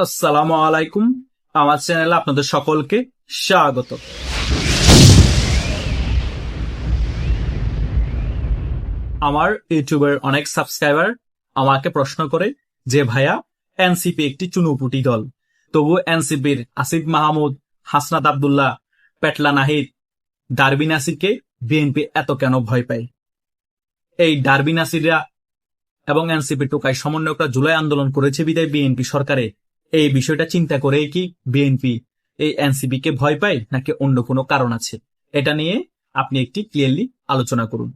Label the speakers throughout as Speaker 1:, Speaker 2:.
Speaker 1: আসসালামু আলাইকুম। আমার চ্যানেলে আপনাদের সকলকে স্বাগত। আমার ইউটিউবের অনেক সাবস্ক্রাইবার আমাকে প্রশ্ন করে যে ভাইয়া, এনসিপি একটি চুনুপুটি দল, তবু এনসিপির আসিফ মাহমুদ, হাসনাত আব্দুল্লাহ, পেটলা নাহিদ, ডারবি নাসিরকে বিএনপি এত কেন ভয় পায়? এই ডারবি নাসিররা এবং এনসিপি টোকাই সমন্বয়করা জুলাই আন্দোলন করেছে বিদায় বিএনপি সরকারে এই বিষয়টা চিন্তা করেই কি বিএনপি এই এনসিপি কে ভয় পায়, নাকি অন্য কোনো কারণ আছে? এটা নিয়ে আপনি একটি ক্লিয়ারলি আলোচনা করুন।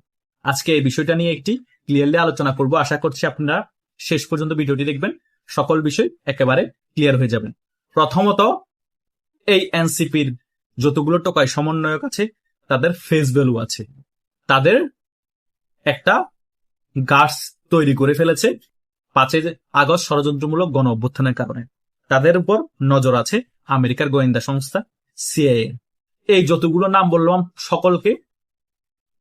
Speaker 1: আজকে এই বিষয়টা নিয়ে একটি ক্লিয়ারলি আলোচনা করব। আশা করছি আপনারা শেষ পর্যন্ত ভিডিওটি দেখবেন, সকল বিষয় একেবারে ক্লিয়ার হয়ে যাবেন। প্রথমত, এই এনসিপির যতগুলো টোকাই সমন্বয়ক আছে তাদের ফেস ভ্যালু আছে। তাদের একটা গাছ তৈরি করে ফেলেছে 5 আগস্ট ষড়যন্ত্রমূলক গণ অভ্যুত্থানের কারণে। তাদের উপর নজর আছে আমেরিকার গোয়েন্দা সংস্থা সিআইএ। এই যতগুলো নাম বললাম সকলকে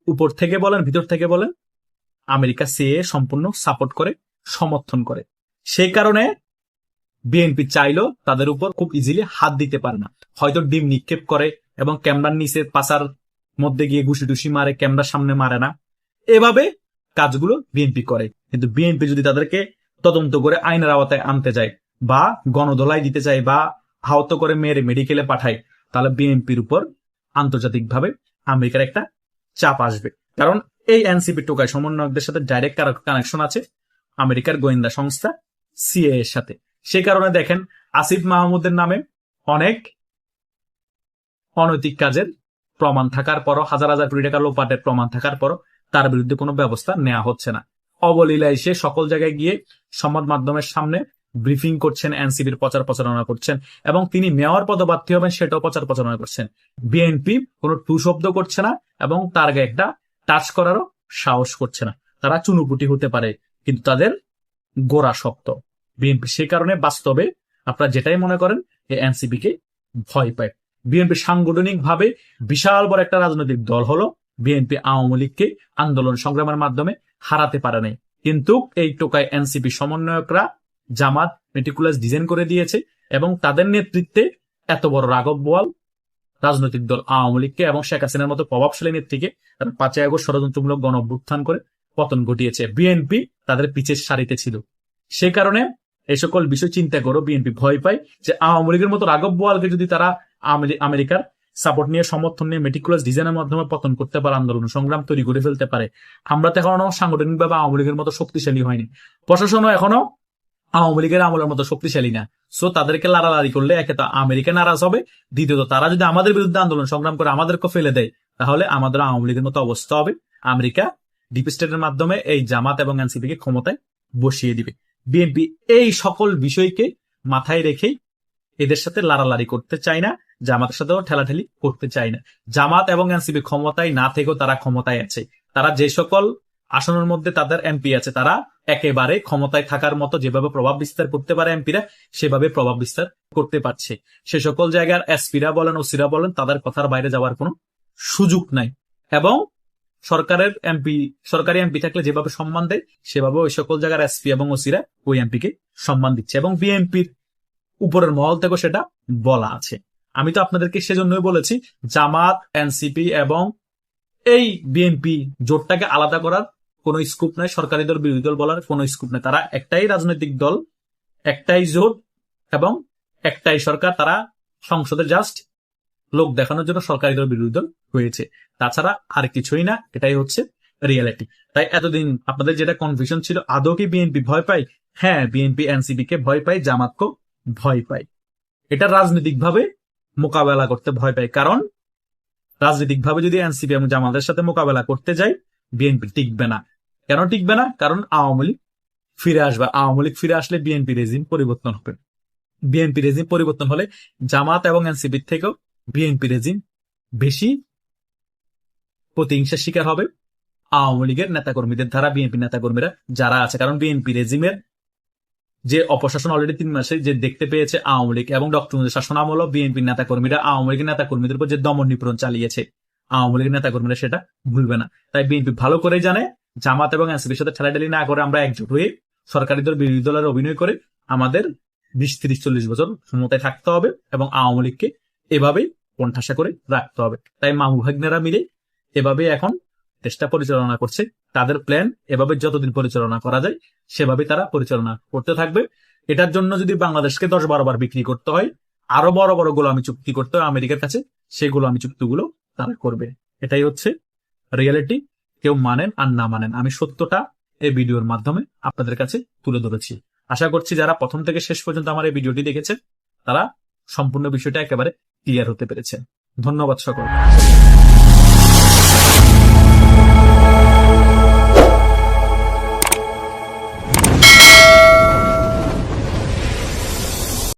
Speaker 1: উপর থেকে বলেন ভিতর থেকে বলেন আমেরিকা সিআইএ সম্পূর্ণ সাপোর্ট করে, সমর্থন করে। সেই কারণে বিএনপি চাইলেও তাদের উপর খুব ইজিলি হাত দিতে পারে না। হয়তো ডিম নিক্ষেপ করে এবং ক্যামেরার নিচে পাশার মধ্যে গিয়ে ঘুষি টুসি মারে, ক্যামেরার সামনে মারে না। এভাবে কাজগুলো বিএনপি করে। কিন্তু বিএনপি যদি তাদেরকে তদন্ত করে আইনের আওতায় আনতে যায় বা গণধোলাই দিতে চায় বা আহত করে মেরে মেডিকেলে পাঠায়, তাহলে বিএনপির উপর আন্তর্জাতিকভাবে আমেরিকার একটা চাপ আসবে। কারণ এই এনসিপি টোকাই সমন্বয়কদের সাথে ডাইরেক্ট কানেকশন আছে আমেরিকার গোয়েন্দা সংস্থা সিআইএ এর সাথে। সেই কারণে দেখেন, আসিফ মাহমুদের নামে অনেক অনৈতিক কাজের প্রমাণ থাকার পরও, হাজার হাজার কোটি টাকা লোপাটের প্রমাণ থাকার পরও তার বিরুদ্ধে কোনো ব্যবস্থা নেওয়া হচ্ছে না। অবলীলায় সে সকল জায়গায় গিয়ে সংবাদ মাধ্যমের সামনে ব্রিফিং করছেন, এনসিপির প্রচার প্রচারণা করছেন এবং তিনি মেয়র পদপ্রার্থী হবেন সেটাও প্রচার প্রচারণা করছেন। বিএনপি কোনো টু শব্দ করছে না এবং তার গায়ে একটা টাচ করারও সাহস করছে না। তারা চুনুপুটি হতে পারে কিন্তু তাদের গোড়া শক্ত। বিএনপি সেই কারণে বাস্তবে আপনারা যেটাই মনে করেন এই এনসিপি কে ভয় পায়। বিএনপি সাংগঠনিক ভাবে বিশাল বড় একটা রাজনৈতিক দল হলো, বিএনপি আওয়ামী লীগকে আন্দোলন সংগ্রামের মাধ্যমে হারাতে পারে নাই। কিন্তু এই টোকায় এনসিপি সমন্বয়করা জামাত মেটিকুলাস ডিজাইন করে দিয়েছে এবং তাদের নেতৃত্বে এত বড় রাঘব বোয়াল রাজনৈতিক দল আওয়ামী লীগকে এবং শেখ হাসিনার মতো প্রভাবশালী নেত্রীকে তারা 5 আগস্ট ষড়যন্ত্রমূলক গণ অভ্যুত্থান করে পতন ঘটিয়েছে। বিএনপি তাদের পিছের সারিতে ছিল। সে কারণে এই সকল বিষয় চিন্তা করো বিএনপি ভয় পায় যে আওয়ামী লীগের মতো রাঘব বোয়ালকে যদি তারা আমেরিকার সাপোর্ট নিয়ে, সমর্থন নিয়ে মেটিকুলাস ডিজাইনের মাধ্যমে পতন করতে পারে, আন্দোলন সংগ্রাম তৈরি করে ফেলতে পারে। আমরা তো এখনো সাংগঠনিকভাবে আওয়ামী লীগের মতো শক্তিশালী হয়নি, প্রশাসনও এখনো আওয়ামী লীগের আমলের মতো শক্তিশালী না। সো তাদেরকে লাড়ালাড়ি করলে একে তো আমেরিকা নারাজ হবে, দ্বিতীয়ত তারা যদি আমাদের বিরুদ্ধে আন্দোলন সংগ্রাম করে আমাদেরকে ফেলে দেয় তাহলে আমাদের আওয়ামী লীগের মতো অবস্থা হবে। আমেরিকা ডিপ স্টেটের মাধ্যমে এই জামাত এবং এনসিপি কে ক্ষমতায় বসিয়ে দিবে। বিএনপি এই সকল বিষয়কে মাথায় রেখেই এদের সাথে লাড়ালাড়ি করতে চায় না, জামাতের সাথেও ঠেলাঠেলি করতে চায় না। জামাত এবং এনসিপি ক্ষমতায় না থেকেও তারা ক্ষমতায় আছে। তারা যে সকল আসনের মধ্যে তাদের এমপি আছে তারা একেবারে ক্ষমতায় থাকার মতো যেভাবে প্রভাব বিস্তার করতে পারে এমপিরা সেভাবে প্রভাব বিস্তার করতে পারছে। সে সকল জায়গার এসপিরা বলেন, ওসিরা বলেন, তাদের কথার বাইরে যাওয়ার কোনো সুযোগ নাই। এবং সরকারি এমপি থাকলে যেভাবে সম্মান দেয় সেভাবে ওই সকল জায়গার এসপি এবং ওসিরা ওই এমপিকে সম্মান দিচ্ছে এবং বিএনপির উপরের মহল থেকে সেটা বলা আছে। আমি তো আপনাদেরকে সেজন্যই বলেছি জামাত, এনসিপি এবং এই বিএনপি জোটটাকে আলাদা করার কোন স্কোপ নাই, সরকারি দল বিরোধী দল বলার কোন স্কোপ নাই। তারা একটাই রাজনৈতিক দল, একটাই জোট এবং একটাই সরকার। তারা সংসদে জাস্ট লোক দেখানোর জন্য সরকারি দল বিরোধী দল হয়েছে, তাছাড়া আর কিছুই না। এটাই হচ্ছে রিয়েলিটি। তাই এতদিন আপনাদের যেটা কনফিউশন ছিল আদৌ কি বিএনপি ভয় পায়? হ্যাঁ, বিএনপি এনসিপি কে ভয় পায়, জামাতকে ভয় পায়। এটা রাজনৈতিকভাবে মোকাবেলা করতে ভয় পায়। কারণ রাজনৈতিকভাবে যদি এনসিপি এবং জামাতের সাথে মোকাবেলা করতে যায় বিএনপি টিকবে না। কেন টিকবে না? কারণ আওয়ামী লীগ ফিরে আসবে। আওয়ামী লীগ ফিরে আসলে বিএনপি রেজিম পরিবর্তন হবে। বিএনপি রেজিম পরিবর্তন হলে জামাত এবং এনসিপির থেকেও বিএনপি রেজিম বেশি প্রতিহিংসার শিকার হবে আওয়ামী লীগের নেতাকর্মীদের দ্বারা, বিএনপি নেতাকর্মীরা যারা আছে। কারণ বিএনপি রেজিমের যে অপশাসন অলরেডি 3 মাসে যে দেখতে পেয়েছে আওয়ামী লীগ এবং ডক্টর মুজিবের শাসন আমল, বিএনপির নেতাকর্মীরা আওয়ামী লীগের নেতাকর্মীদের উপর যে দমন নিপীড়ন চালিয়েছে আওয়ামী লীগের নেতাকর্মীরা সেটা ভুলবে না। তাই বিএনপি ভালো করে জানে জামাত এবং এনসিপির সাথে ঠেলাঠেলি না করে আমরা একজোট হয়ে সরকারি দল বিরোধী দলের অভিনয় করে আমাদের 20, 30, 40 বছর ক্ষমতায় থাকতে হবে এবং আওয়ামী লীগকে এভাবেই কোণঠাসা করে রাখতে হবে। তাই মামু ভাগ্নেরা মিলে এভাবে এখন দেশটা পরিচালনা করছে। তাদের প্ল্যান এভাবে যতদিন পরিচালনা করা যায় সেভাবে তারা পরিচালনা করতে থাকবে। এটার জন্য যদি বাংলাদেশকে 10-12 বার বিক্রি করতে হয়, আরো বড় বড় গোলামি চুক্তি করতে হয় আমেরিকার কাছে, সেই গোলামি চুক্তিগুলো তারা করবে। এটাই হচ্ছে রিয়েলিটি। কেউ মানেন আর না মানেন, আমি সত্যটা এই ভিডিওর মাধ্যমে আপনাদের কাছে তুলে ধরেছি। আশা করছি যারা প্রথম থেকে শেষ পর্যন্ত আমার এই ভিডিওটি দেখেছে তারা সম্পূর্ণ বিষয়টা একেবারে ক্লিয়ার হতে পেরেছে। ধন্যবাদ সকল।